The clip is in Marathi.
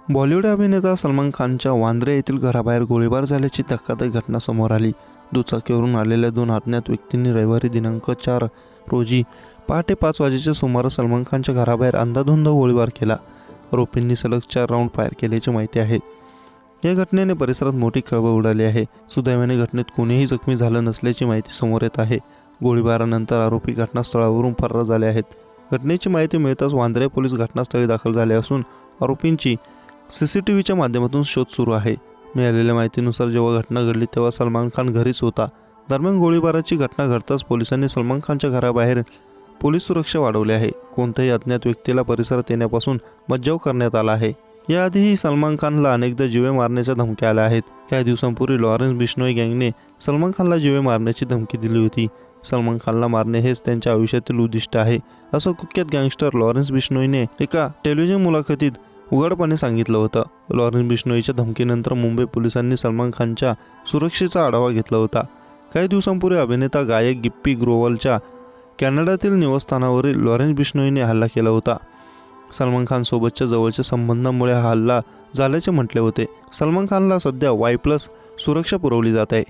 बॉलिवूड अभिनेता सलमान खानच्या वांद्रे येथील घराबाहेर गोळीबार झाल्याची धक्कादायक घटना समोर आली। दुचाकीवरून आलेल्या दोन अज्ञात व्यक्तींनी रविवारी दिनांक 4 रोजी पहाटे 5 वाजेच्या सुमारास सलमान खानच्या घराबाहेर अंधाधुंद गोळीबार केला। आरोपींनी सलग 4 राऊंड फायर केल्याची माहिती आहे। या घटनेने परिसरात मोठी खळबळ उडाली आहे। सुदैवाने घटनेत कोणीही जखमी झालं नसल्याची माहिती समोर येत आहे। गोळीबारानंतर आरोपी घटनास्थळावरून फरार झाले आहेत। घटनेची माहिती मिळताच वांद्रे पोलीस घटनास्थळी दाखल झाले असून आरोपींची CCTVच्या माध्यमातून शोध सुरू आहे। मिळालेल्या माहितीनुसार जेव्हा घटना घडली तेव्हा सलमान खान घरीच होता। दरम्यान गोळीबाराची घटना घडताच पोलिसांनी सलमान खानच्या घराबाहेर पोलीस सुरक्षा वाढवली आहे। कोणत्याही अज्ञात व्यक्तीला परिसरात येण्यापासून बचाव करण्यात आला आहे। याआधीही सलमान खानला अनेकदा जीवे मारण्याच्या धमक्या आल्या आहेत। काही दिवसांपूर्वी लॉरेन्स बिश्नोई गँगने सलमान खानला जीवे मारण्याची धमकी दिली होती। सलमान खानला मारणे हेच त्यांच्या आयुष्यातील उद्दिष्ट आहे, असं कुख्यात गँगस्टर लॉरेन्स बिश्नोईने एका टेलिव्हिजन मुलाखतीत उघडपणे सांगितलं होतं। लॉरेन्स बिश्नोईच्या धमकीनंतर मुंबई पोलिसांनी सलमान खानच्या सुरक्षेचा आढावा घेतला होता। काही दिवसांपूर्वी अभिनेता गायक गिप्पी ग्रोवलच्या कॅनडातील निवासस्थानावरील लॉरेन्स बिश्नोईने हल्ला केला होता। सलमान खान सोबतच्या जवळच्या संबंधांमुळे हा हल्ला झाल्याचे म्हटले होते। सलमान खानला सध्या Y+ सुरक्षा पुरवली जात आहे।